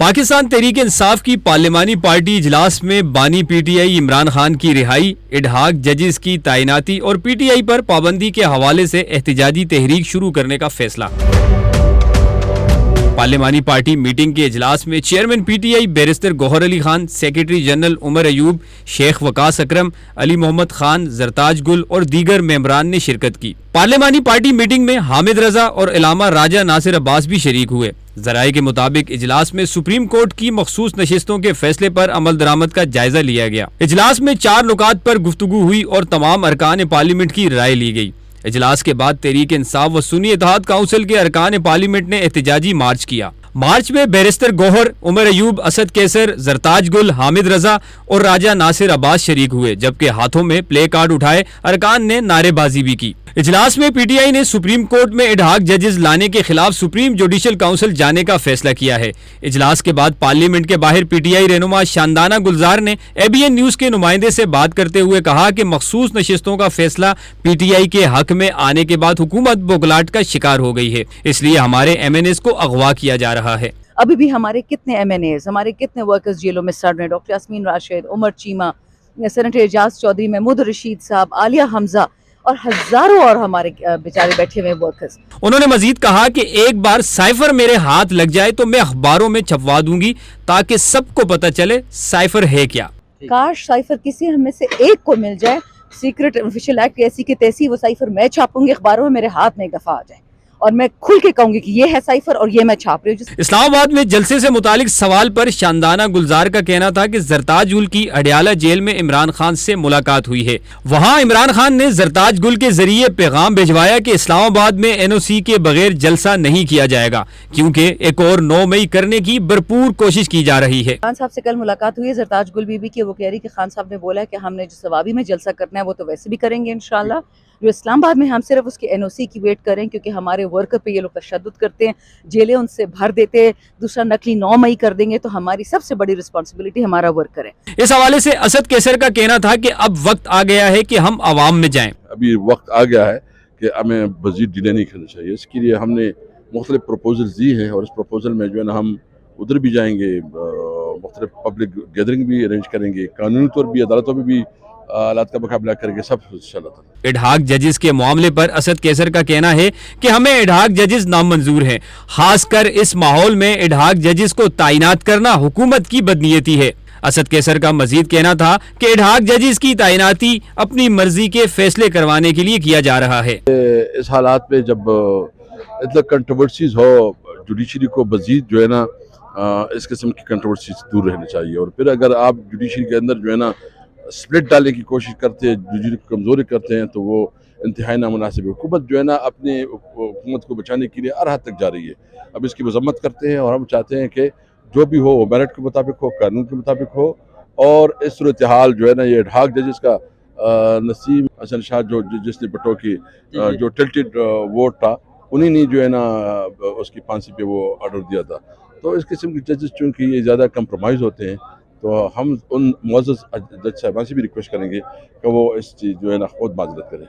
पाकिस्तान तहरीक इंसाफ की पार्लिमानी पार्टी इजलास में बानी पीटीआई इमरान खान की रिहाई, इडहाक जजेस की तैनाती और पीटीआई पर पाबंदी के हवाले से एहतजाजी तहरीक शुरू करने का फैसला। पार्लिमानी पार्टी मीटिंग के इजलास में chairman PTI barrister Gohar Ali Khan, secretary general Omar Ayub, Sheikh Waqas Akram, Ali Mohammad Khan, Zartaj Gul और दीगर मेंबरान ने शिरकत की। पार्लिमानी पार्टी मीटिंग में हामिद रजा और इलामा राजा नासिर अब्बास भी शरीक हुए। जराये के मुताबिक इजलास में सुप्रीम कोर्ट की मखसूस नशिस्तों के फैसले पर अमल दरामद का जायजा लिया गया। इजलास में 4 नुकात पर गुफ्तगू हुई और तमाम अरकान पार्लियामेंट की राय ली गई। इजलास के बाद तहरीक इंसाफ व सुन्नी इत्तेहाद काउंसिल के अरकान पार्लियामेंट ने एहतजाजी मार्च किया। मार्च में बैरिस्टर गौहर, उमर अयूब, असद कैसर, जरताज गुल, हामिद रजा और राजा नासिर अब्बास शरीक हुए, जबकि हाथों में प्ले कार्ड उठाए अरकान ने नारेबाजी भी की। इजलास में पीटीआई ने सुप्रीम कोर्ट में इडहाक जजेस लाने के खिलाफ सुप्रीम जुडिशल काउंसिल जाने का फैसला किया है। इजलास के बाद पार्लियामेंट के बाहर पीटीआई रहनुमा शानदाना गुलजार ने एबीएन न्यूज के नुमाइंदे से बात करते हुए कहा कि मखसूस नशिस्तों का फैसला पीटीआई के हक में आने के बाद हुकूमत बोगलाट का शिकार हो गई है, इसलिए हमारे एमएनएस को अगवा किया जा रहा है। अभी भी हमारे कितने एमएनएज, हमारे कितने वर्कर्स जेलों में सड़ रहे हैं। डॉक्टर यास्मीन राशिद, उमर चीमा, सेनेटर एजाज चौधरी, महमूद रशीद साहब, आलिया हमजा और हजारों और हमारे बेचारे बैठे हुए वर्कर्स। उन्होंने मजीद कहा कि एक बार साइफर मेरे हाथ लग जाए तो मैं अखबारों में छपवा दूंगी ताकि सबको पता चले साइफर है क्या। काश साइफर किसी हमें से एक को मिल जाए, सीक्रेट ऑफिशियल एक्ट ऐसी की तैसी वो साइफर मैं छापूंगी अखबारों में, मेरे हाथ में एक दफा आ जाए और मैं खुल के कहूंगी कि ये है साइफर और ये मैं छाप रही हूँ। इस्लामाबाद में जलसे से मुतालिक सवाल पर शानदाना गुलजार का कहना था कि जरताज गुल की अडियाला जेल में इमरान खान से मुलाकात हुई है। वहां इमरान खान ने जरताज गुल के जरिए पैगाम भिजवाया कि इस्लामाबाद में एनओसी के बगैर जलसा नहीं किया जाएगा, क्योंकि एक और 9 मई करने की भरपूर कोशिश की जा रही है। खान साहब से कल मुलाकात हुई है जरताज गुल बीबी की। वो कह रही कि खान साहब ने बोला है कि हमने जो सवाबी में जलसा करना है वो तो वैसे भी करेंगे इंशाल्लाह। जो इस्लामाबाद में हम सिर्फ उसके एनओसी की वेट करें, क्योंकि हमारे वर्कर पे ये लोग तशद्दुद करते हैं, जेलें उनसे भर देते हैं। दूसरा नकली 9 मई कर देंगे तो हमारी सबसे बड़ी रिस्पॉन्सिबिलिटी हमारा वर्कर है। इस हवाले से असद कैसर का कहना था कि अब वक्त आ गया है कि हम अवाम में जाएं। अभी वक्त आ गया है कि हमें मज़ीद डिले नहीं करना चाहिए। इसके लिए हमने मुख्तलिफ प्रपोजल दी हैं और इस प्रपोजल में जो है ना हम उधर भी जाएंगे, मुख्तलिफ पब्लिक गैदरिंग भी अरेंज करेंगे, कानूनी तौर भी अदालतों में भी हालात का मुकाबला करके सब इंशाअल्लाह। इडहाक जजेस के मामले पर असद कैसर का कहना है कि हमें इडहाक जजेस नामंजूर हैं। खासकर इस माहौल में इडहाक जजेस को तैनात करना हुकूमत की बदनीयती है। असद कैसर का मजीद कहना था कि इडहाक जजेस की तैनाती अपनी मर्जी के फैसले करवाने के लिए किया जा रहा है। इस हालात में जब इतना कंट्रोवर्सीज हो, जुडिशरी को मजीद जो है ना इस किस्म की कंट्रोवर्सी से दूर रहना चाहिए। और फिर अगर आप जुडिशरी के अंदर जो है ना स्प्लिट डालने की कोशिश करते हैं, जुडिशरी को कमज़ोरी करते हैं, तो वो इंतहाई नामुनासिब है। हुकूमत जो है ना अपने हुकूमत को बचाने के लिए हर हद तक जा रही है। अब इसकी मजम्मत करते हैं और हम चाहते हैं कि जो भी हो वो मेरिट के मुताबिक हो, कानून के मुताबिक हो। और इस सूरत हाल जो है ना ये इडहाक जजेस का नसीम हसन शाह जो जिसने बटो की जो टिल्टेड वोट था, उन्हीं ने जो है ना उसकी फांसी पे वो ऑर्डर दिया था। तो इस किस्म के जजेस चूँकि ये ज़्यादा कंप्रोमाइज़ होते हैं, तो हम उन मुअज़्ज़ज़ जज साहिबान से भी रिक्वेस्ट करेंगे कि वो इस चीज़ जो है ना खुद माजरत करें।